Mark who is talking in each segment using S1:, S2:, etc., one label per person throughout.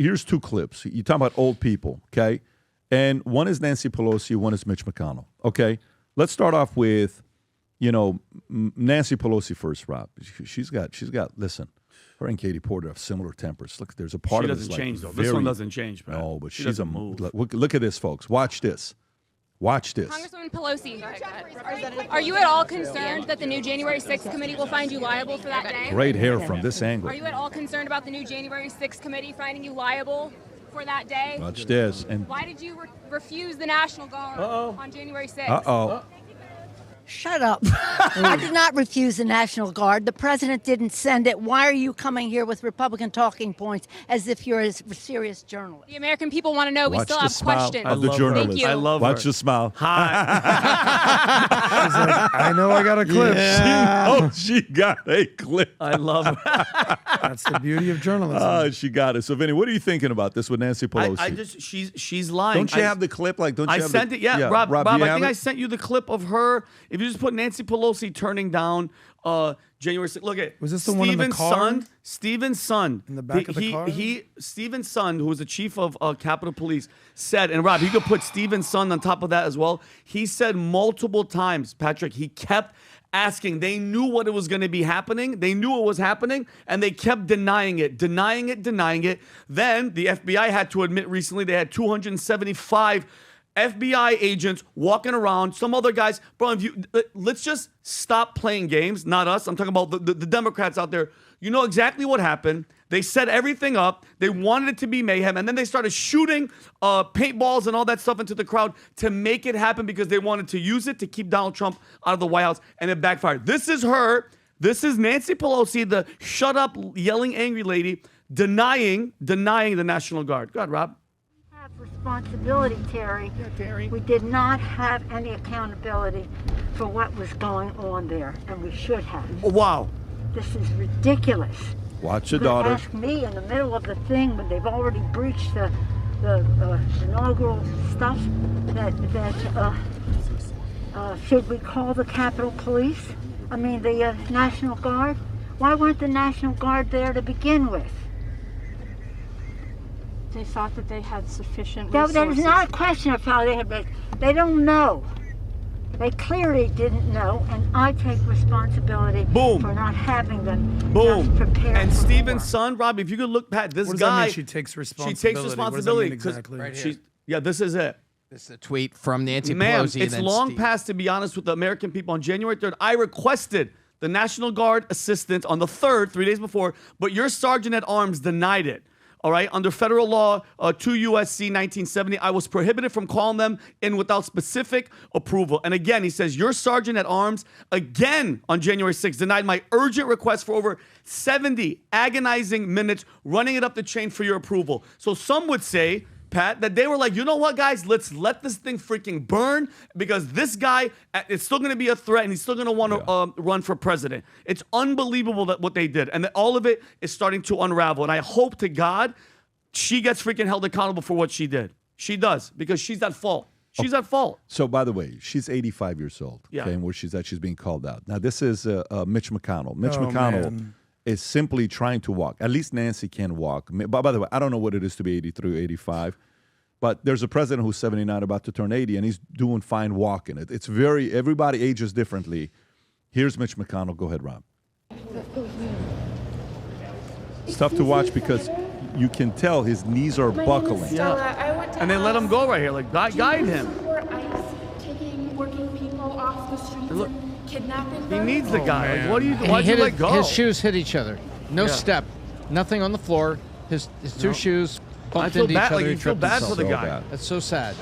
S1: here's two clips. You talk about old people, okay? And one is Nancy Pelosi, one is Mitch McConnell, okay? Let's start off with, Nancy Pelosi first, Rob. She's got. Listen, her and Katie Porter have similar tempers. Look, there's a part of this.
S2: She doesn't change, though. This one doesn't change, bro.
S1: No, but she's a move. Look at this, folks. Watch this.
S3: Congresswoman Pelosi, are you at all concerned that the new January 6th committee will find you liable for that day?
S1: Great hair from this angle.
S3: Are you at all concerned about the new January 6th committee finding you liable for that day?
S1: Watch this. And
S3: why did you refuse the National Guard on January 6th?
S1: Uh-oh.
S4: Shut up. I did not refuse the National Guard. The president didn't send it. Why are you coming here with Republican talking points as if you're a serious journalist?
S3: The American people want to know. We still have questions.
S1: Of the journalist.
S3: Thank you.
S2: I love
S1: Watch
S2: her.
S1: the smile.
S2: Hi.
S5: I know I got a clip.
S1: Yeah. She got a clip.
S2: I love her.
S5: That's the beauty of journalism.
S1: She got it. So, Vinny, what are you thinking about this with Nancy Pelosi?
S2: She's lying.
S1: Don't you have the clip? Don't you
S2: I
S1: have
S2: sent
S1: the,
S2: it. Yeah, Rob, I think I
S1: it?
S2: sent you the clip of her. If you just put Nancy Pelosi turning down January 6th. Look at
S5: Was this the one in the car?
S2: Stephen's son.
S5: In the back of the car?
S2: Stephen's son, who was the chief of Capitol Police, said, and Rob, you could put Stephen's son on top of that as well. He said multiple times, Patrick, he kept asking. They knew what it was going to be happening. They knew it was happening, and they kept denying it. Then the FBI had to admit recently they had 275 FBI agents walking around, some other guys. Bro, let's just stop playing games. Not us. I'm talking about the Democrats out there. You know exactly what happened. They set everything up. They wanted it to be mayhem. And then they started shooting paintballs and all that stuff into the crowd to make it happen because they wanted to use it to keep Donald Trump out of the White House. And it backfired. This is her. This is Nancy Pelosi, the shut up, yelling, angry lady, denying the National Guard. Go ahead, Rob.
S6: Responsibility, Terry.
S2: Yeah, Terry.
S6: We did not have any accountability for what was going on there, and we should have.
S2: Oh, wow.
S6: This is ridiculous.
S1: Watch your
S6: You could
S1: daughter.
S6: ask me in the middle of the thing when they've already breached the inaugural stuff should we call the Capitol Police? I mean the National Guard? Why weren't the National Guard there to begin with?
S7: They thought that they had sufficient
S6: That
S7: resources.
S6: is not a question of how they had been. They don't know. They clearly didn't know, and I take responsibility for not having them just prepared.
S2: And
S6: for
S2: Stephen's
S6: war.
S2: son, Rob, if you could look, Pat, this
S5: What does
S2: guy.
S5: that mean she takes responsibility?
S2: She takes responsibility.
S5: What does that mean exactly?
S2: This is it.
S8: This is a tweet from Nancy
S2: Ma'am,
S8: Pelosi.
S2: it's long past, to be honest with the American people. On January 3rd, I requested the National Guard assistance on the 3rd, 3 days before, but your sergeant at arms denied it. All right, under federal law 2 U.S.C. 1970, I was prohibited from calling them in without specific approval. And again, he says, your sergeant at arms, again on January 6th, denied my urgent request for over 70 agonizing minutes, running it up the chain for your approval. So some would say, Pat, that they were like, you know what, guys, let's let this thing freaking burn because this guy, it's still going to be a threat and he's still going to want to run for president. It's unbelievable that what they did. And that all of it is starting to unravel. And I hope to God she gets freaking held accountable for what she did. She does because she's at fault. She's at fault.
S1: So, by the way, she's 85 years old.
S2: Yeah.
S1: Okay, and where she's at, she's being called out. Now, this is Mitch McConnell. Mitch McConnell is simply trying to walk. At least Nancy can walk. By the way, I don't know what it is to be 83 or 85, but there's a president who's 79 about to turn 80, and he's doing fine walking. It's everybody ages differently. Here's Mitch McConnell. Go ahead, Rob. It's tough to watch because you can tell his knees are buckling.
S2: Yeah. And they let him go right here, like guide him.
S7: Taking working people off the streets and kidnapping them.
S2: He needs the guy. Like, what do you?
S8: And
S2: Why'd you let go?
S8: His shoes hit each other. No step. Nothing on the floor. His two shoes bumped into each other.
S2: Like, you feel bad for the guy.
S8: That's so sad.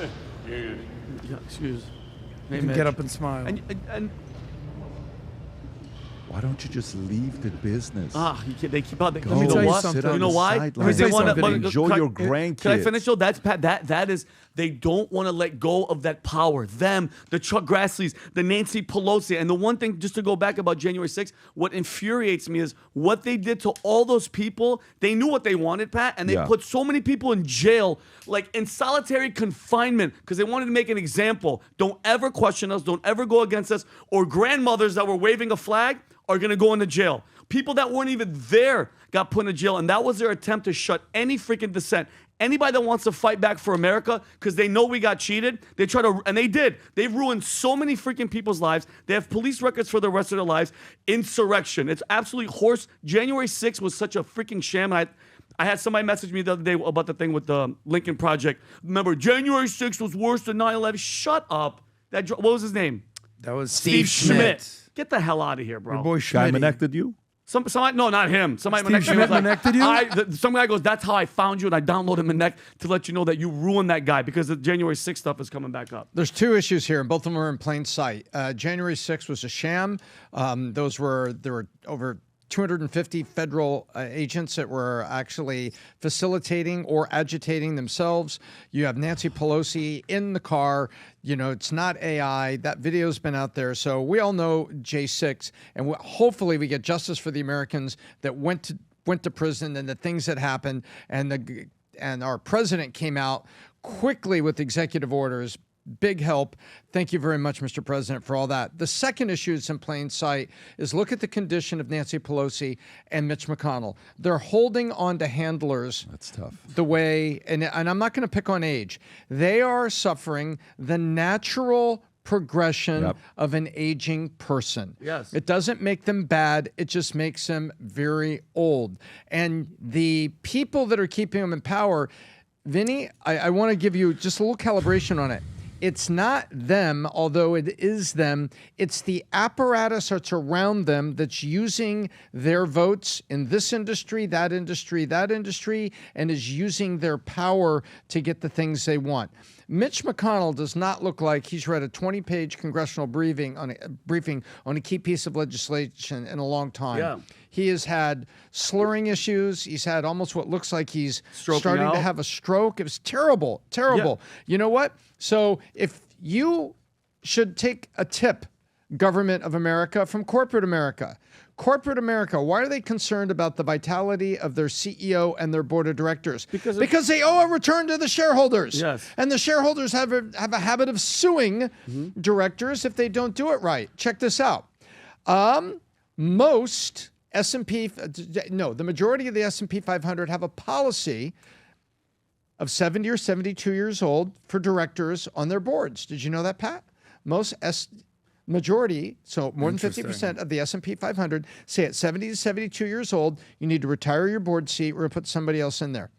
S2: Yeah, excuse.
S5: You can get up and smile.
S2: And
S1: why don't you just leave the business?
S2: They keep out.
S1: Go,
S2: You know what?
S1: sit
S2: You
S1: on
S2: know
S1: the
S2: why?
S1: sidelines.
S2: Because they want to
S1: enjoy your grandkids.
S2: Can I finish though? That's Pat. That is. They don't want to let go of that power. Them, the Chuck Grassley's, the Nancy Pelosi, and the one thing just to go back about January 6th, what infuriates me is what they did to all those people. They knew what they wanted, Pat, and they put so many people in jail, like in solitary confinement, because they wanted to make an example. Don't ever question us. Don't ever go against us. Or grandmothers that were waving a flag are going to go into jail. People that weren't even there got put in jail, and that was their attempt to shut any freaking dissent. Anybody that wants to fight back for America because they know we got cheated, they try to, and they did. They've ruined so many freaking people's lives. They have police records for the rest of their lives. Insurrection. It's absolutely horse. January 6th was such a freaking sham. And I had somebody message me the other day about the thing with the Lincoln Project. Remember, January 6th was worse than 9/11. Shut up. What was his name?
S5: That was
S2: Steve Schmidt. Get the hell out of here, bro.
S5: Your boy
S1: Guy
S5: Schmidt.
S1: connected you?
S2: Somebody, no, not him. Somebody
S5: Steve Schmidt connected you?
S2: Some guy goes, that's how I found you, and I downloaded Minect to let you know that you ruined that guy because the January 6th stuff is coming back up.
S8: There's two issues here, and both of them are in plain sight. January 6th was a sham. There were over 250 federal agents that were actually facilitating or agitating themselves. You have Nancy Pelosi in the car. You know, it's not AI. That video's been out there. So we all know J6, and hopefully we get justice for the Americans that went to prison and the things that happened. And our president came out quickly with executive orders. Big help. Thank you very much, Mr. President, for all that. The second issue that's in plain sight is look at the condition of Nancy Pelosi and Mitch McConnell. They're holding on to handlers.
S1: That's tough.
S8: The way, and I'm not going to pick on age. They are suffering the natural progression of an aging person.
S2: Yes.
S8: It doesn't make them bad. It just makes them very old. And the people that are keeping them in power, Vinny, I want to give you just a little calibration on it. It's not them, although it is them. It's the apparatus that's around them that's using their votes in this industry, that industry, and is using their power to get the things they want. Mitch McConnell does not look like he's read a 20-page congressional briefing on a key piece of legislation in a long time.
S2: Yeah.
S8: He has had slurring issues. He's had almost what looks like he's starting
S2: out.
S8: to have a stroke. It was terrible, terrible.
S2: Yeah.
S8: You know what? So if you should take a tip, government of America, from corporate America. Corporate America, why are they concerned about the vitality of their CEO and their board of directors? Because they owe a return to the shareholders.
S2: Yes.
S8: And the shareholders have a habit of suing directors if they don't do it right. Check this out. Most the majority of the S&P 500 have a policy of 70 or 72 years old for directors on their boards. Did you know that, Pat? Majority, so more than 50% of the S&P 500 say at 70 to 72 years old, you need to retire your board seat. We're going to put somebody else in there.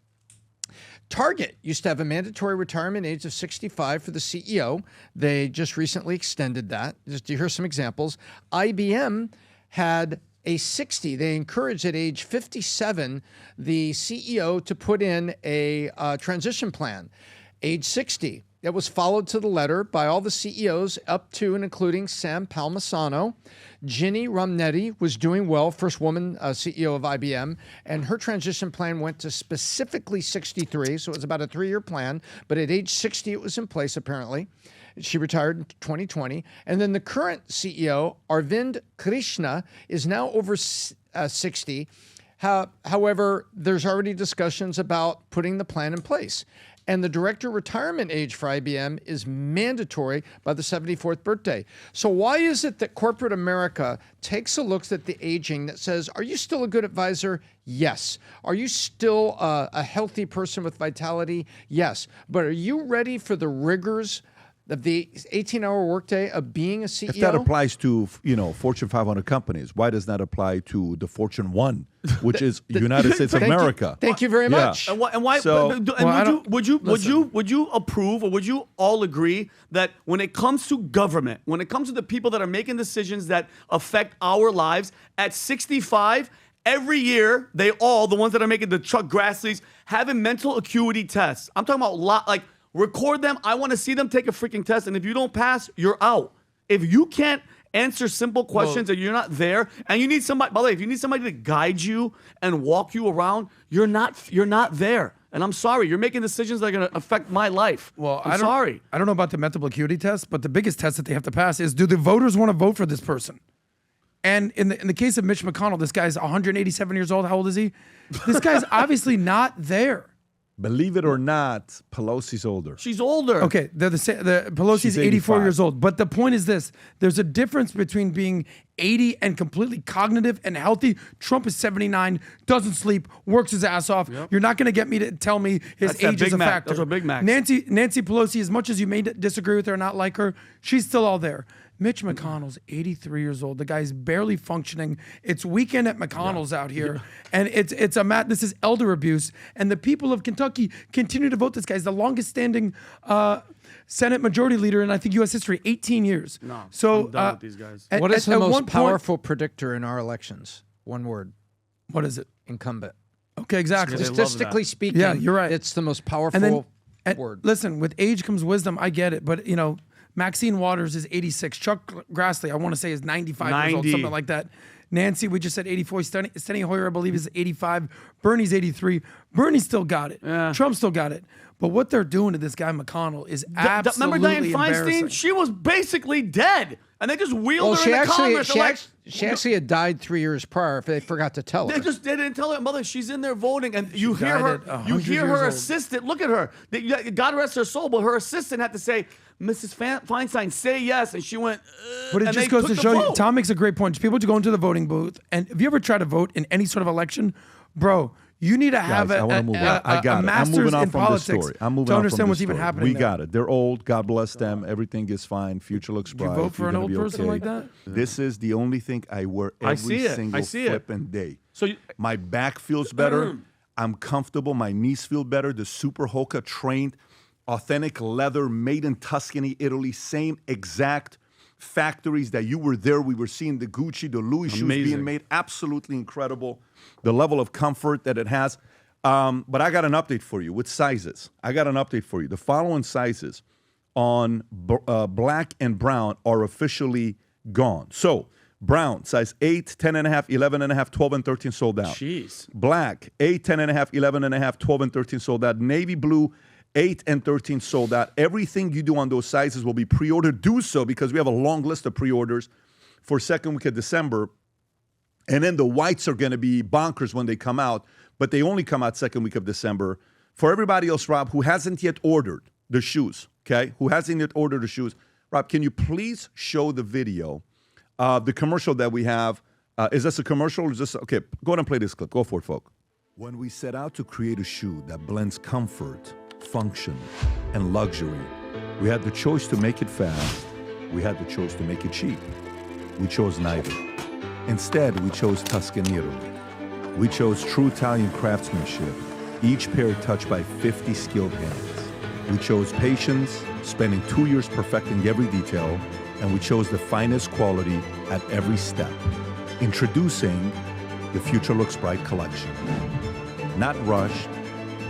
S8: Target used to have a mandatory retirement age of 65 for the CEO. They just recently extended that. Just to hear some examples. IBM had a 60. They encouraged at age 57 the CEO to put in a transition plan. Age 60. That was followed to the letter by all the CEOs up to and including Sam Palmisano. Ginny Romnetti was doing well, first woman CEO of IBM, and her transition plan went to specifically 63, so it was about a 3-year plan, but at age 60 it was in place apparently. She retired in 2020. And then the current CEO, Arvind Krishna, is now over 60. However, there's already discussions about putting the plan in place. And the director retirement age for IBM is mandatory by the 74th birthday. So why is it that corporate America takes a look at the aging that says, are you still a good advisor? Yes. Are you still a healthy person with vitality? Yes. But are you ready for the rigors of the 18-hour workday of being a CEO?
S1: If that applies to, Fortune 500 companies, why does that apply to the Fortune 1, which is United States of America?
S8: Thank you very much.
S2: And why?
S1: So-
S2: Would you approve, or would you all agree that when it comes to government, when it comes to the people that are making decisions that affect our lives, at 65, every year the ones that are making the Chuck Grassley's having mental acuity tests. I'm talking about record them. I want to see them take a freaking test. And if you don't pass, you're out. If you can't answer simple questions and you're not there, and you need somebody, by the way, if you need somebody to guide you and walk you around, you're not there. And I'm sorry, you're making decisions that are going to affect my life.
S5: Well,
S2: I'm sorry.
S5: I don't know about the mental acuity test, but the biggest test that they have to pass is, do the voters want to vote for this person? And in the case of Mitch McConnell, this guy's 187 years old. How old is he? This guy's obviously not there.
S1: Believe it or not, Pelosi's older.
S2: She's older.
S5: Okay, they're the same. Pelosi's
S1: She's
S5: 84
S1: 85.
S5: years old. But the point is this: there's a difference between being 80 and completely cognitive and healthy. Trump is 79, doesn't sleep, works his ass off. You're not going to get me to tell me his
S2: That's that
S5: age is
S2: Big
S5: a
S2: Mac.
S5: factor.
S2: Those are Big Macs.
S5: Nancy Pelosi, as much as you may disagree with her or not like her, she's still all there. Mitch McConnell's 83 years old. The guy's barely functioning. It's weekend at McConnell's out here, and it's a this is elder abuse. And the people of Kentucky continue to vote this guy. He's the longest standing Senate Majority Leader in, I think, U.S. history, 18 years.
S2: No,
S5: so
S2: I'm done with these guys.
S8: What is the
S5: at
S8: most
S5: one point-
S8: powerful predictor in our elections? One word.
S5: What is it?
S8: Incumbent.
S5: Okay, exactly.
S2: They love
S8: Statistically
S2: that.
S8: speaking,
S5: Yeah, you're right.
S8: It's the most
S5: And
S8: powerful
S5: then,
S8: word.
S5: listen, with age comes wisdom. I get it, but Maxine Waters is 86. Chuck Grassley, I want to say, is 95 years old,
S2: 90.
S5: something like that. Nancy, we just said 84. Steny Hoyer, I believe, is 85. Bernie's 83. Bernie still got it.
S2: Yeah.
S5: Trump still got it. But what they're doing to this guy McConnell is absolutely
S2: Remember Dianne
S5: embarrassing.
S2: Feinstein? She was basically dead, and they just wheeled
S8: Well,
S2: her
S8: she
S2: into
S8: actually,
S2: Congress.
S8: she,
S2: They're like,
S8: act- she actually had died 3 years prior if they forgot to tell her.
S2: they didn't tell her mother she's in there voting, and you hear
S5: died
S2: her.
S5: at 100
S2: You hear
S5: years
S2: her
S5: old.
S2: assistant. Look at her. God rest her soul, but her assistant had to say, "Mrs. Feinstein, say yes," and she went.
S5: But it
S2: and
S5: just
S2: they
S5: goes to
S2: took the
S5: show you,
S2: vote.
S5: Tom makes a great point. People to go into the voting booth, and if you ever try to vote in any sort of election, bro, you need to have
S1: Guys, I want to move on. I got it. I'm
S5: master's
S1: moving on
S5: in
S1: from this
S5: politics
S1: story. I'm moving
S5: to
S1: on
S5: understand
S1: from
S5: what's
S1: this
S5: even
S1: story.
S5: happening.
S1: We
S5: there.
S1: got it. They're old. God bless them. Everything is fine. Future looks bright.
S5: vote for
S1: You're
S5: an
S1: gonna
S5: old
S1: be
S5: person
S1: okay.
S5: like that?
S1: This is the only thing I wear
S2: I
S1: every
S2: see it.
S1: single
S2: I see it.
S1: flipping day.
S2: So
S1: My back feels better. I'm comfortable. My knees feel better. The Super Hoka trained, authentic leather, made in Tuscany, Italy. Same exact factories that you were there. We were seeing the Gucci, the Louis shoes
S2: Amazing.
S1: being made. Absolutely incredible. The level of comfort that it has. But I got an update for you with sizes. I got an update for you. The following sizes on black and brown are officially gone. So brown, size 8, 10.5, 11.5, 12, and 13 sold out.
S2: Jeez.
S1: Black, 8, 10.5, 11.5, 12, and 13 sold out. Navy blue, 8 and 13 sold out. Everything you do on those sizes will be pre-ordered. Do so because we have a long list of pre-orders for second week of December. And then the whites are going to be bonkers when they come out, but they only come out second week of December. For everybody else, Rob, who hasn't yet ordered the shoes, okay? Who hasn't yet ordered the shoes, Rob, can you please show the video, the commercial that we have? Is this a commercial or is this, okay, go ahead and play this clip. Go for it, folk. When we set out to create a shoe that blends comfort, function, and luxury, we had the choice to make it fast. We had the choice to make it cheap. We chose neither. Instead, we chose Tuscany, Italy. We chose true Italian craftsmanship, each pair touched by 50 skilled hands. We chose patience, spending 2 years perfecting every detail, and we chose the finest quality at every step. Introducing the Future Looks Bright collection. Not rushed,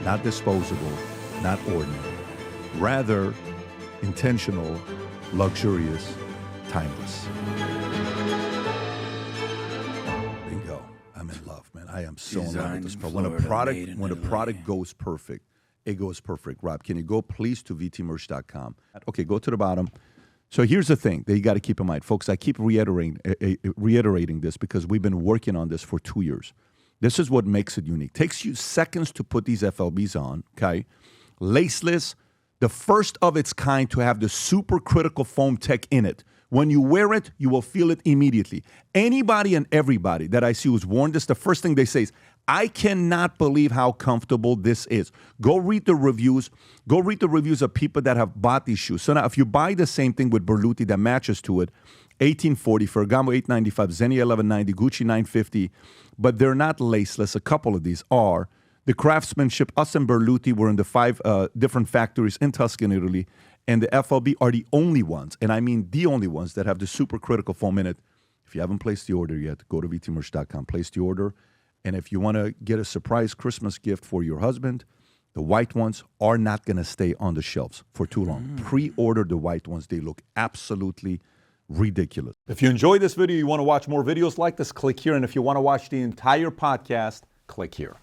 S1: not disposable, not ordinary. Rather, intentional, luxurious, timeless. Bingo. I'm in love, man. I am so in love with this product. When a product goes perfect, it goes perfect. Rob, can you go please to vtmerch.com? Okay, go to the bottom. So here's the thing that you got to keep in mind, folks. I keep reiterating this because we've been working on this for 2 years. This is what makes it unique. Takes you seconds to put these FLBs on, okay? Laceless, the first of its kind to have the supercritical foam tech in it. When you wear it, you will feel it immediately. Anybody and everybody that I see who's worn this, the first thing they say is, I cannot believe how comfortable this is. Go read the reviews. Go read the reviews of people that have bought these shoes. So now if you buy the same thing with Berluti that matches to it, $1,840, Ferragamo $895, Xenia $1,190, Gucci $950, but they're not laceless. A couple of these are. The craftsmanship, us and Berluti were in the 5 different factories in Tuscany, Italy, and the FLB are the only ones, and I mean the only ones that have the supercritical foam in it. If you haven't placed the order yet, go to vtmerch.com, place the order. And if you want to get a surprise Christmas gift for your husband, the white ones are not going to stay on the shelves for too long. Pre-order the white ones. They look absolutely ridiculous. If you enjoyed this video, you want to watch more videos like this, click here. And if you want to watch the entire podcast, click here.